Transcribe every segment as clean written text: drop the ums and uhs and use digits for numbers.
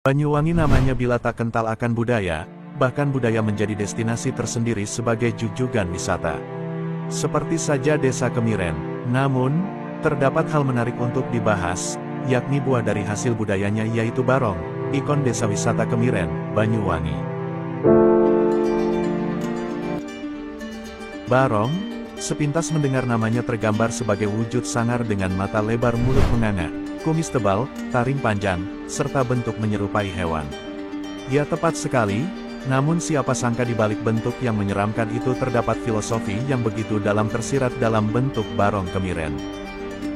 Banyuwangi namanya bila tak kental akan budaya, bahkan budaya menjadi destinasi tersendiri sebagai jujugan wisata. Seperti saja Desa Kemiren, namun, terdapat hal menarik untuk dibahas, yakni buah dari hasil budayanya yaitu barong, ikon desa wisata Kemiren, Banyuwangi. Barong, sepintas mendengar namanya tergambar sebagai wujud sangar dengan mata lebar, mulut menganga, kumis tebal, taring panjang, serta bentuk menyerupai hewan. Ya, tepat sekali, namun siapa sangka di balik bentuk yang menyeramkan itu terdapat filosofi yang begitu dalam tersirat dalam bentuk barong Kemiren.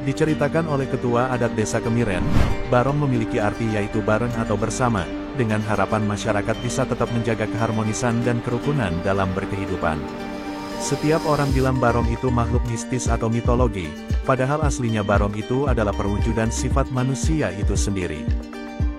Diceritakan oleh ketua adat desa Kemiren, barong memiliki arti yaitu bareng atau bersama, dengan harapan masyarakat bisa tetap menjaga keharmonisan dan kerukunan dalam berkehidupan. Setiap orang bilang barong itu makhluk mistis atau mitologi, padahal aslinya barong itu adalah perwujudan sifat manusia itu sendiri.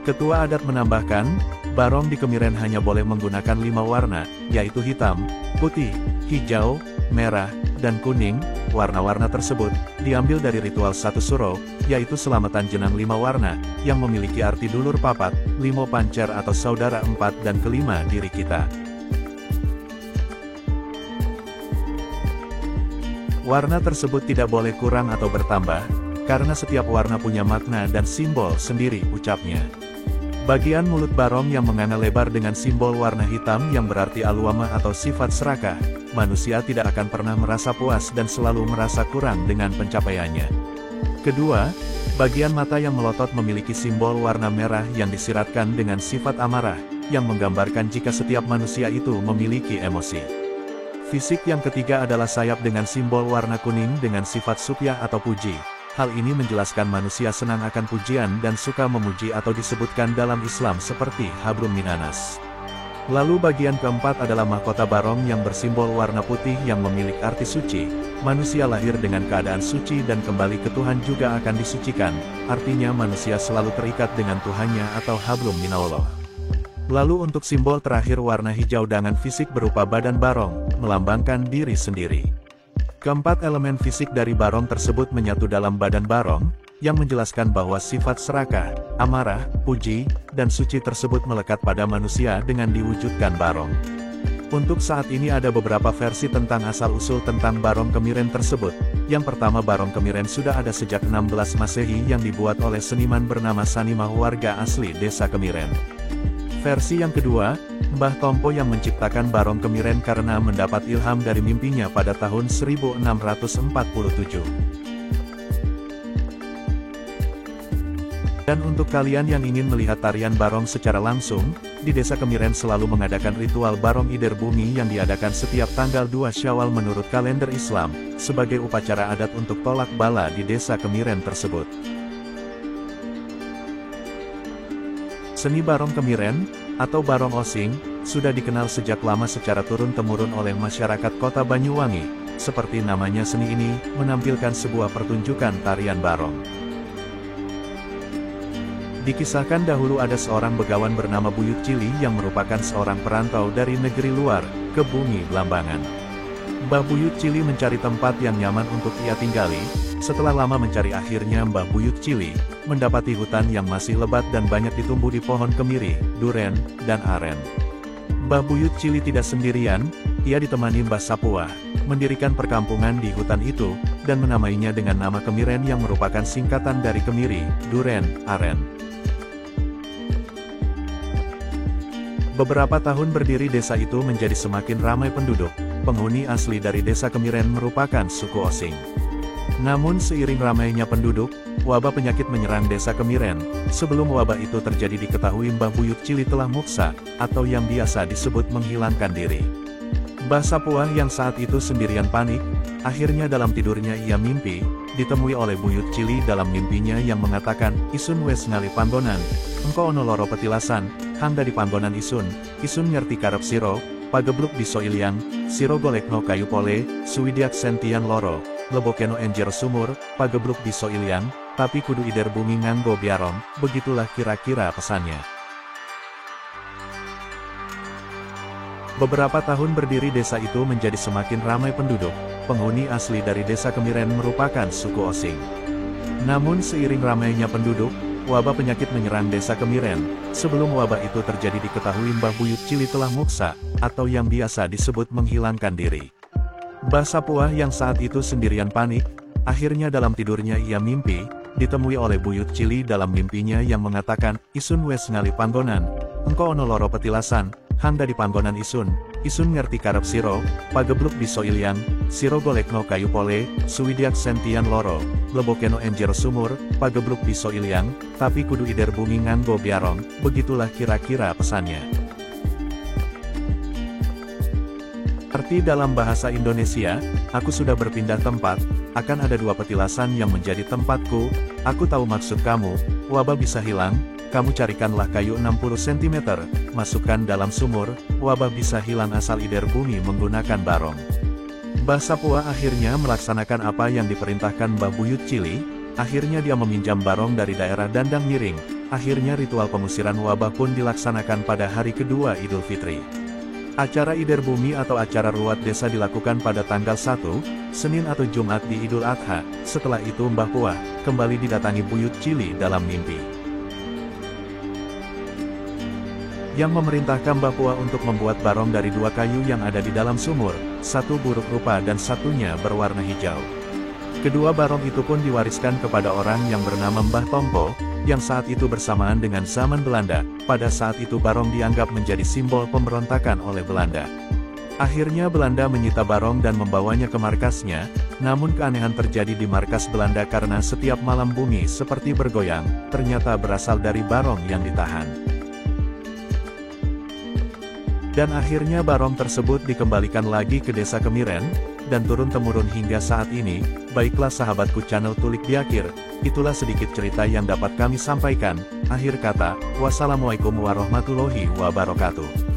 Ketua adat menambahkan, barong di Kemiren hanya boleh menggunakan 5 warna, yaitu hitam, putih, hijau, merah, dan kuning. Warna-warna tersebut diambil dari ritual satu suro, yaitu selamatan jenang 5 warna, yang memiliki arti dulur papat, limo pancer atau saudara 4 dan kelima diri kita. Warna tersebut tidak boleh kurang atau bertambah, karena setiap warna punya makna dan simbol sendiri, ucapnya. Bagian mulut barong yang menganga lebar dengan simbol warna hitam yang berarti aluama atau sifat serakah, manusia tidak akan pernah merasa puas dan selalu merasa kurang dengan pencapaiannya. Kedua, bagian mata yang melotot memiliki simbol warna merah yang disiratkan dengan sifat amarah, yang menggambarkan jika setiap manusia itu memiliki emosi. Fisik yang ketiga adalah sayap dengan simbol warna kuning dengan sifat supyah atau puji. Hal ini menjelaskan manusia senang akan pujian dan suka memuji atau disebutkan dalam Islam seperti habrum minanas. Lalu bagian keempat adalah mahkota barong yang bersimbol warna putih yang memiliki arti suci. Manusia lahir dengan keadaan suci dan kembali ke Tuhan juga akan disucikan, artinya manusia selalu terikat dengan Tuhannya atau habrum minallah. Lalu untuk simbol terakhir warna hijau dengan fisik berupa badan barong, melambangkan diri sendiri. Keempat elemen fisik dari barong tersebut menyatu dalam badan barong, yang menjelaskan bahwa sifat serakah, amarah, puji, dan suci tersebut melekat pada manusia dengan diwujudkan barong. Untuk saat ini ada beberapa versi tentang asal-usul tentang barong Kemiren tersebut. Yang pertama, barong Kemiren sudah ada sejak 16 Masehi yang dibuat oleh seniman bernama Sanimah, warga asli desa Kemiren. Versi yang kedua, Mbah Tompo yang menciptakan barong Kemiren karena mendapat ilham dari mimpinya pada tahun 1647. Dan untuk kalian yang ingin melihat tarian barong secara langsung, di desa Kemiren selalu mengadakan ritual barong Ider Bumi yang diadakan setiap tanggal 2 Syawal menurut kalender Islam, sebagai upacara adat untuk tolak bala di desa Kemiren tersebut. Seni barong Kemiren, atau barong osing, sudah dikenal sejak lama secara turun-temurun oleh masyarakat kota Banyuwangi. Seperti namanya, seni ini menampilkan sebuah pertunjukan tarian barong. Dikisahkan dahulu ada seorang begawan bernama Buyut Cili yang merupakan seorang perantau dari negeri luar, ke bumi Blambangan. Mbah Buyut Cili mencari tempat yang nyaman untuk ia tinggali. Setelah lama mencari, akhirnya Mbah Buyut Cili mendapati hutan yang masih lebat dan banyak ditumbuh di pohon kemiri, duren, dan aren. Mbah Buyut Cili tidak sendirian, ia ditemani Mbah Sapuah, mendirikan perkampungan di hutan itu, dan menamainya dengan nama Kemiren yang merupakan singkatan dari kemiri, duren, aren. Beberapa tahun berdiri desa itu menjadi semakin ramai penduduk. Penghuni asli dari desa Kemiren merupakan suku Osing. Namun seiring ramainya penduduk, wabah penyakit menyerang desa Kemiren. Sebelum wabah itu terjadi diketahui Mbah Buyut Cili telah muksa, atau yang biasa disebut menghilangkan diri. Mbah Sapuah yang saat itu sendirian panik, akhirnya dalam tidurnya ia mimpi, ditemui oleh Buyut Cili dalam mimpinya yang mengatakan, "Isun wes ngali panggonan, engko ono loro petilasan, hang dari panggonan isun, isun ngerti karep siro, pagebluk biso ilyang, siro golekno kayu pole, suwidiak sentian loro. Lebokeno enjer sumur, pagebluk biso ilyang, tapi kudu ider bumi nganggo biarong." Begitulah kira-kira pesannya. Beberapa tahun berdiri desa itu menjadi semakin ramai penduduk. Penghuni asli dari desa Kemiren merupakan suku Osing. Namun seiring ramainya penduduk, wabah penyakit menyerang desa Kemiren. Sebelum wabah itu terjadi diketahui Mbah Buyut Cili telah muksa, atau yang biasa disebut menghilangkan diri. Mbah Sapuah yang saat itu sendirian panik, akhirnya dalam tidurnya ia mimpi, ditemui oleh Buyut Cili dalam mimpinya yang mengatakan, "Isun wes ngali panggonan, engko ono loro petilasan, handa di panggonan isun, isun ngerti karep siro, pagebluk biso ilyang, siro golekno kayu pole, suwidiak sentian loro, lebokeno enjer sumur, pagebluk biso ilyang, tapi kudu ider bumi nganggo biarong." Begitulah kira-kira pesannya. Arti dalam bahasa Indonesia, aku sudah berpindah tempat, akan ada 2 petilasan yang menjadi tempatku, aku tahu maksud kamu, wabah bisa hilang, kamu carikanlah kayu 60 cm, masukkan dalam sumur, wabah bisa hilang asal ider bumi menggunakan barong. Mbah Sapuah akhirnya melaksanakan apa yang diperintahkan Mbah Buyut Cili, akhirnya dia meminjam barong dari daerah Dandang Miring, akhirnya ritual pengusiran wabah pun dilaksanakan pada hari kedua Idul Fitri. Acara Ider Bumi atau acara ruat desa dilakukan pada tanggal 1, Senin atau Jumat di Idul Adha. Setelah itu Mbah Puah kembali didatangi Buyut Cili dalam mimpi, yang memerintahkan Mbah Puah untuk membuat barong dari 2 kayu yang ada di dalam sumur, satu buruk rupa dan satunya berwarna hijau. Kedua barong itu pun diwariskan kepada orang yang bernama Mbah Tompo, yang saat itu bersamaan dengan zaman Belanda. Pada saat itu barong dianggap menjadi simbol pemberontakan oleh Belanda. Akhirnya Belanda menyita barong dan membawanya ke markasnya, namun keanehan terjadi di markas Belanda karena setiap malam bumi seperti bergoyang, ternyata berasal dari barong yang ditahan. Dan akhirnya barong tersebut dikembalikan lagi ke desa Kemiren, dan turun-temurun hingga saat ini. Baiklah sahabatku channel Tulik Diakir, itulah sedikit cerita yang dapat kami sampaikan. Akhir kata, wassalamualaikum warahmatullahi wabarakatuh.